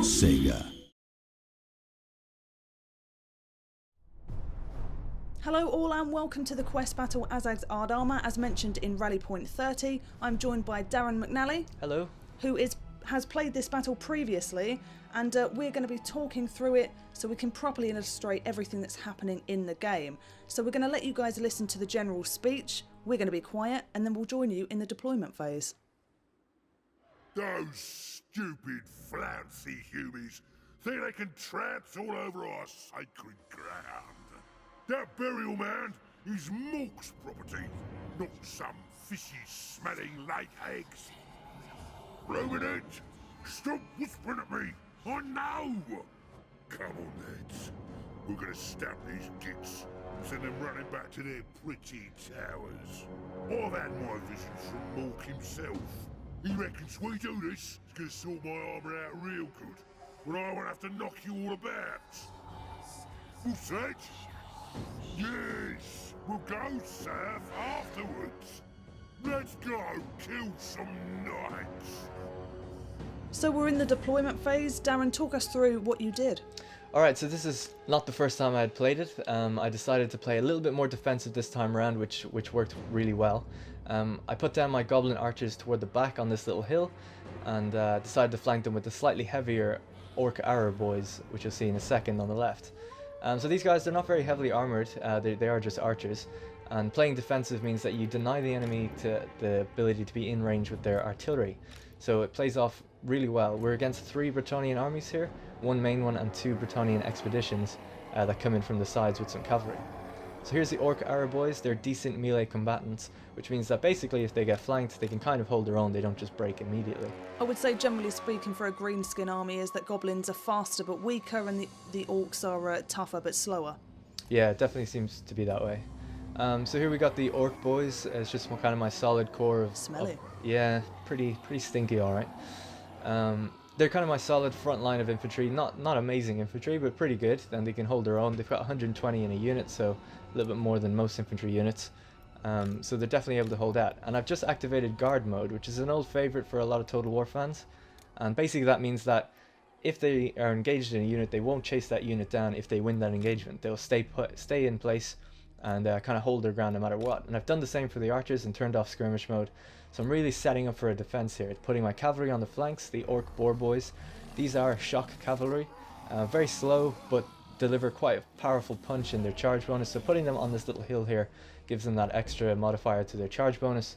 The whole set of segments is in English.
Sega. Hello all and welcome to the quest battle Azhag's WARHAMMER. As mentioned in Rally Point 30, I'm joined by Darren McNally. Hello. Who has played this battle previously, and we're going to be talking through it so we can properly illustrate everything that's happening in the game. So we're going to let you guys listen to the general speech, we're going to be quiet, and then we'll join you in the deployment phase. Those stupid, flouncy humies think they can trance all over our sacred ground. That burial mound is Mork's property, not some fishy-smelling lake eggs. Ruminant, stop whispering at me! I know! Come on, lads. We're gonna stamp these gits and send them running back to their pretty towers. I've had my visions from Mork himself. He reckons we do this, it's gonna sort my armour out real good, when I won't have to knock you all about. What's that? Yes, we'll go south afterwards. Let's go kill some knights. So we're in the deployment phase. Darren, talk us through what you did. Alright, so this is not the first time I had played it. I decided to play a little bit more defensive this time around, which worked really well. I put down my goblin archers toward the back on this little hill and decided to flank them with the slightly heavier orc arrow boys, which you'll see in a second on the left. So these guys, they're not very heavily armoured, they are just archers, and playing defensive means that you deny the enemy the ability to be in range with their artillery. So it plays off really well. We're against 3 Bretonnian armies here, 1 main one and 2 Bretonnian expeditions that come in from the sides with some cavalry. So here's the orc arrow boys. They're decent melee combatants, which means that basically if they get flanked they can kind of hold their own, they don't just break immediately. I would say generally speaking for a greenskin army is that goblins are faster but weaker and the orcs are tougher but slower. Yeah, it definitely seems to be that way. So here we got the orc boys. It's just kind of my solid core of... Smelly. Yeah, pretty stinky, alright. They're kind of my solid front line of infantry, not amazing infantry, but pretty good, and they can hold their own. They've got 120 in a unit, so a little bit more than most infantry units. So they're definitely able to hold out. And I've just activated guard mode, which is an old favourite for a lot of Total War fans. And basically that means that if they are engaged in a unit, they won't chase that unit down if they win that engagement. They'll stay in place and kind of hold their ground no matter what. And I've done the same for the archers and turned off skirmish mode. So I'm really setting up for a defense here. Putting my cavalry on the flanks, the orc boar boys. These are shock cavalry, very slow but deliver quite a powerful punch in their charge bonus. So putting them on this little hill here gives them that extra modifier to their charge bonus,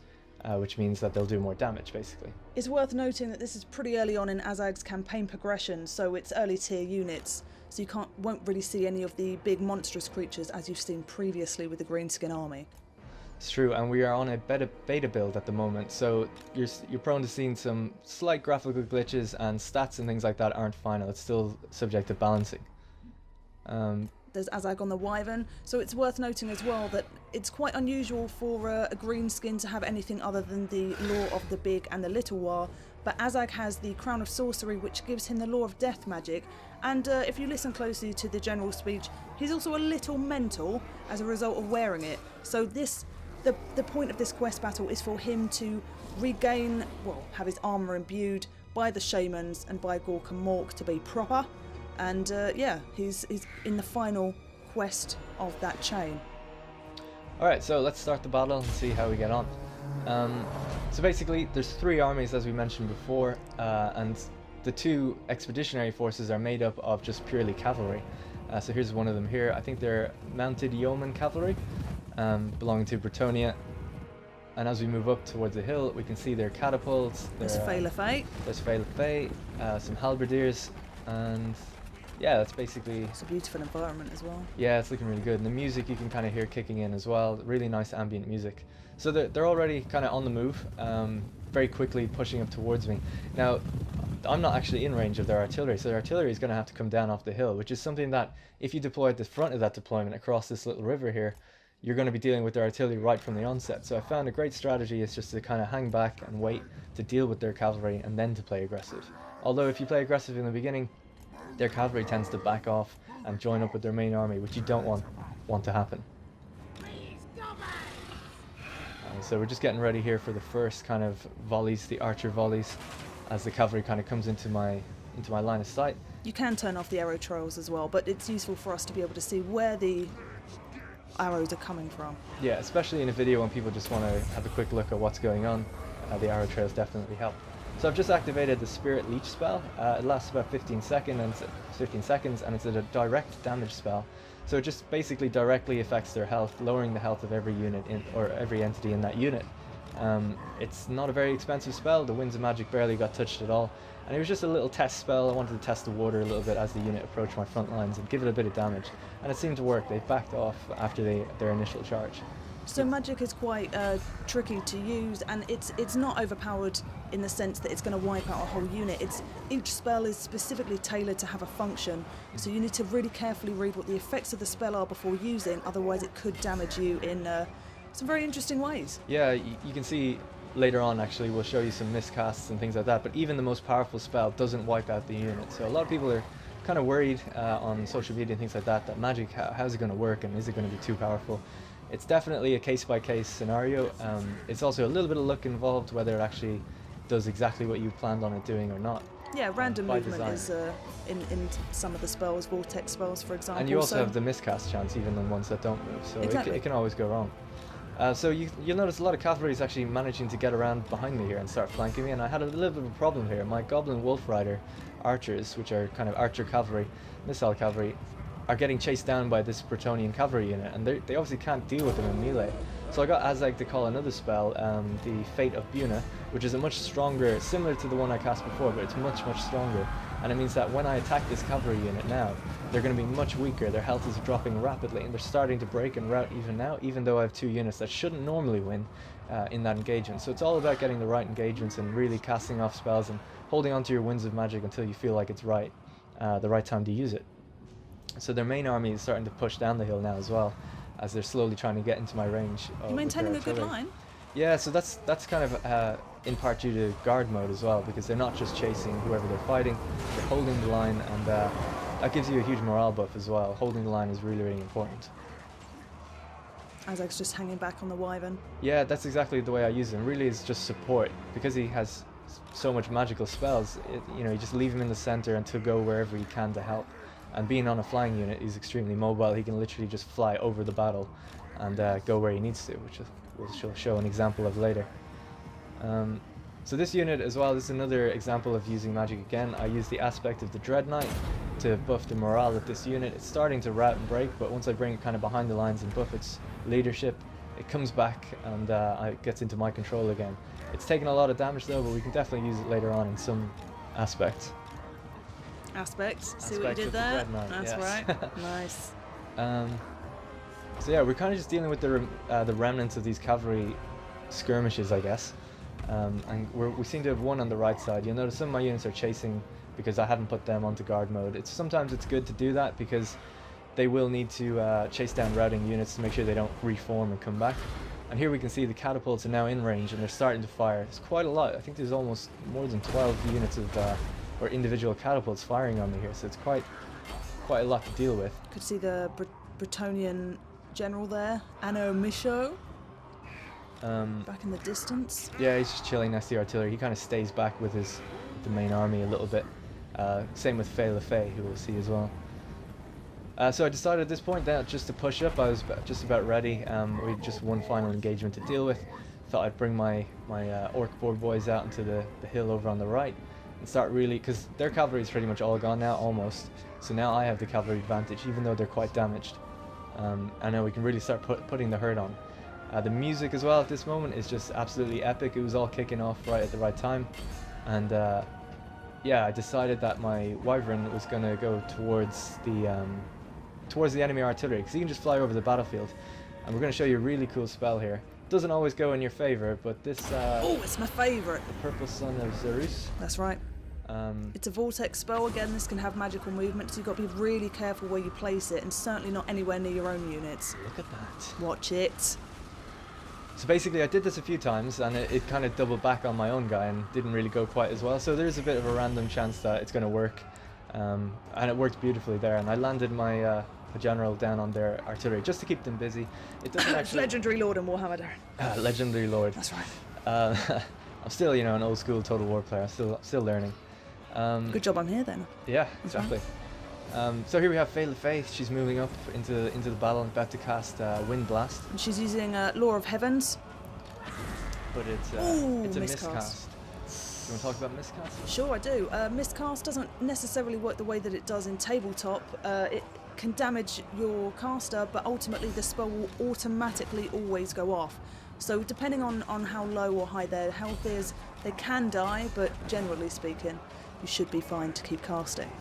which means that they'll do more damage basically. It's worth noting that this is pretty early on in Azhag's campaign progression, so it's early tier units, so you won't really see any of the big monstrous creatures as you've seen previously with the greenskin army. It's true, and we are on a beta build at the moment, so you're prone to seeing some slight graphical glitches, and stats and things like that aren't final. It's still subject to balancing. There's Azhag on the wyvern, so it's worth noting as well that it's quite unusual for a greenskin to have anything other than the Law of the Big and the Little War, but Azhag has the Crown of Sorcery, which gives him the Law of Death magic, and if you listen closely to the general speech, he's also a little mental as a result of wearing it. So the point of this quest battle is for him to regain, have his armour imbued by the shamans and by Gork and Mork to be proper. And he's in the final quest of that chain. Alright, so let's start the battle and see how we get on. So basically there's 3 armies as we mentioned before, and the 2 expeditionary forces are made up of just purely cavalry. So here's one of them here. I think they're mounted yeoman cavalry, belonging to Bretonnia. And as we move up towards the hill, we can see their catapults. There's Fae. There's Fae, some halberdiers, and yeah, that's basically... It's a beautiful environment as well. Yeah, it's looking really good. And the music you can kind of hear kicking in as well. Really nice ambient music. So they're already kind of on the move, very quickly pushing up towards me. Now, I'm not actually in range of their artillery, so their artillery is going to have to come down off the hill, which is something that if you deploy at the front of that deployment across this little river here, you're going to be dealing with their artillery right from the onset. So I found a great strategy is just to kind of hang back and wait to deal with their cavalry and then to play aggressive. Although if you play aggressive in the beginning, their cavalry tends to back off and join up with their main army, which you don't want to happen. So we're just getting ready here for the first kind of volleys, the archer volleys, as the cavalry kind of comes into my into my line of sight. You can turn off the arrow trails as well, but it's useful for us to be able to see where the arrows are coming from. Yeah, especially in a video when people just want to have a quick look at what's going on, the arrow trails definitely help. So I've just activated the Spirit Leech spell. It lasts about 15 seconds, and it's a direct damage spell. So it just basically directly affects their health, lowering the health of every unit or every entity in that unit. It's not a very expensive spell. The Winds of Magic barely got touched at all, and it was just a little test spell. I wanted to test the water a little bit as the unit approached my front lines and give it a bit of damage, and it seemed to work. They backed off after their initial charge. So magic is quite tricky to use, and it's not overpowered in the sense that it's going to wipe out a whole unit. Each spell is specifically tailored to have a function, so you need to really carefully read what the effects of the spell are before using, otherwise it could damage you in some very interesting ways. Yeah, you can see later on, actually, we'll show you some miscasts and things like that, but even the most powerful spell doesn't wipe out the unit. So a lot of people are kind of worried on social media and things like that magic, how's it going to work, and is it going to be too powerful? It's definitely a case-by-case scenario. It's also a little bit of luck involved, whether it actually does exactly what you planned on it doing or not. Yeah, random movement design. is in some of the spells, vortex spells, for example. And you also have the miscast chance, even on ones that don't move, so exactly. it can always go wrong. So you'll notice a lot of cavalry is actually managing to get around behind me here and start flanking me, and I had a little bit of a problem here. My Goblin Wolf Rider archers, which are kind of archer cavalry, missile cavalry, are getting chased down by this Bretonnian cavalry unit, and they obviously can't deal with them in melee. So I got Azhag to call another spell, the Fate of Buna, which is a much stronger, similar to the one I cast before, but it's much, much stronger. And it means that when I attack this cavalry unit now, they're going to be much weaker, their health is dropping rapidly, and they're starting to break and rout even now, even though I have two units that shouldn't normally win in that engagement. So it's all about getting the right engagements and really casting off spells and holding onto your Winds of Magic until you feel like it's right, the right time to use it. So their main army is starting to push down the hill now as well, as they're slowly trying to get into my range. You're maintaining a good line. Yeah, so that's kind of in part due to guard mode as well, because they're not just chasing whoever they're fighting, they're holding the line, and that gives you a huge morale buff as well. Holding the line is really, really important. Azhag's just hanging back on the wyvern. Yeah, that's exactly the way I use him. Really, is just support, because he has so much magical spells. You just leave him in the center and to go wherever he can to help. And being on a flying unit, he's extremely mobile. He can literally just fly over the battle and go where he needs to, which we'll show an example of later. So this unit as well, this is another example of using magic again. I use the aspect of the Dread Knight to buff the morale of this unit. It's starting to rout and break, but once I bring it kind of behind the lines and buff its leadership, it comes back and it gets into my control again. It's taken a lot of damage though, but we can definitely use it later on in some aspects. See what you did there? That's yes. right. Nice. So yeah, we're kind of just dealing with the remnants of these cavalry skirmishes, I guess. And we seem to have won on the right side. You'll notice some of my units are chasing because I haven't put them onto guard mode. Sometimes it's good to do that because they will need to chase down routing units to make sure they don't reform and come back. And here we can see the catapults are now in range and they're starting to fire. It's quite a lot. I think there's almost more than 12 units of or individual catapults firing on me here, so it's quite a lot to deal with. Could see the Bretonnian general there, Anno Michaud, back in the distance. Yeah, he's just chilling next to the artillery. He kind of stays back with the main army a little bit. Same with Fay LaFay, who we'll see as well. So I decided at this point that just to push up, I was just about ready. We had just one final engagement to deal with. Thought I'd bring my orc board boys out into the hill over on the right and start really, because their cavalry is pretty much all gone now, almost. So now I have the cavalry advantage, even though they're quite damaged. And now we can really start putting the hurt on. The music as well at this moment is just absolutely epic. It was all kicking off right at the right time. And yeah, I decided that my wyvern was going to go towards the enemy artillery, because he can just fly over the battlefield. And we're going to show you a really cool spell here. Doesn't always go in your favor, but this oh, it's my favorite, the Purple Sun of Zerus. That's right. It's a vortex spell. Again, this can have magical movement, so you've got to be really careful where you place it, and certainly not anywhere near your own units. Look at that. Watch it. So basically I did this a few times and it kind of doubled back on my own guy and didn't really go quite as well, so there's a bit of a random chance that it's going to work, and it worked beautifully there, and I landed my general down on their artillery just to keep them busy. It doesn't actually... Legendary Lord and Warhammer. Legendary Lord. That's right. I'm still, an old school Total War player. I'm still learning. Good job I'm here then. Yeah, exactly. So here we have Faye LeFay. She's moving up into the battle and about to cast Wind Blast. And she's using Law of Heavens. But it's a miscast. You want to talk about miscast? Sure, I do. Miscast doesn't necessarily work the way that it does in tabletop. It can damage your caster, but ultimately the spell will automatically always go off. So depending on how low or high their health is, they can die, but generally speaking, you should be fine to keep casting.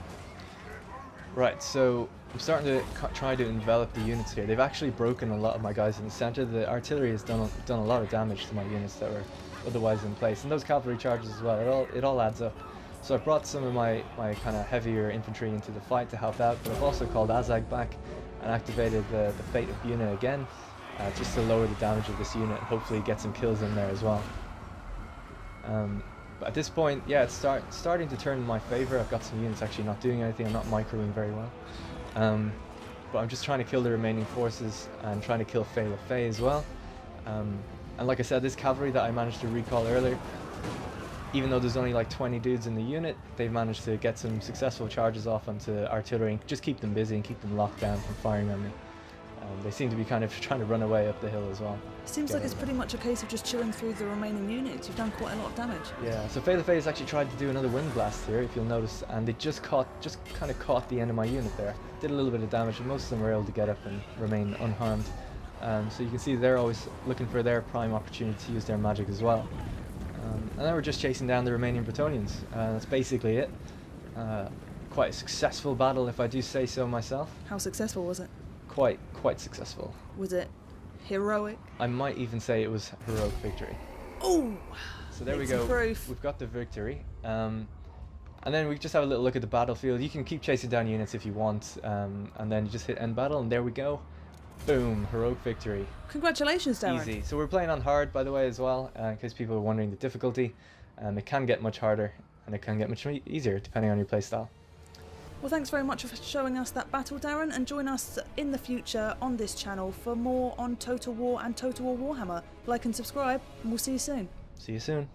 Right, so I'm starting to try to envelop the units here. They've actually broken a lot of my guys in the center. The artillery has done a lot of damage to my units that were otherwise in place, and those cavalry charges as well. It all adds up. So I brought some of my kind of heavier infantry into the fight to help out, but I've also called Azhag back and activated the Fate of unit again, just to lower the damage of this unit and hopefully get some kills in there as well. But at this point, yeah, it's starting to turn in my favor. I've got some units actually not doing anything. I'm not microing very well. But I'm just trying to kill the remaining forces and trying to kill Faye LeFay as well. And like I said, this cavalry that I managed to recall earlier, even though there's only like 20 dudes in the unit, they've managed to get some successful charges off onto artillery and just keep them busy and keep them locked down from firing on me. They seem to be kind of trying to run away up the hill as well. Seems like it's pretty much a case of just chewing through the remaining units. You've done quite a lot of damage. Yeah, so Faye LeFay has actually tried to do another wind blast here, if you'll notice, and they just kind of caught the end of my unit there. Did a little bit of damage, and most of them were able to get up and remain unharmed. So you can see they're always looking for their prime opportunity to use their magic as well. And then we're just chasing down the remaining Bretonnians. That's basically it. Quite a successful battle, if I do say so myself. How successful was it? Quite successful. Was it heroic? I might even say it was heroic victory. Oh! So there we go. Proof. We've got the victory. And then we just have a little look at the battlefield. You can keep chasing down units if you want, and then you just hit end battle, and there we go. Boom, heroic victory. Congratulations, Darren. Easy. So we're playing on hard, by the way, as well, in case people are wondering the difficulty. It can get much harder, and it can get much easier, depending on your playstyle. Well, thanks very much for showing us that battle, Darren, and join us in the future on this channel for more on Total War and Total War Warhammer. Like and subscribe, and we'll see you soon. See you soon.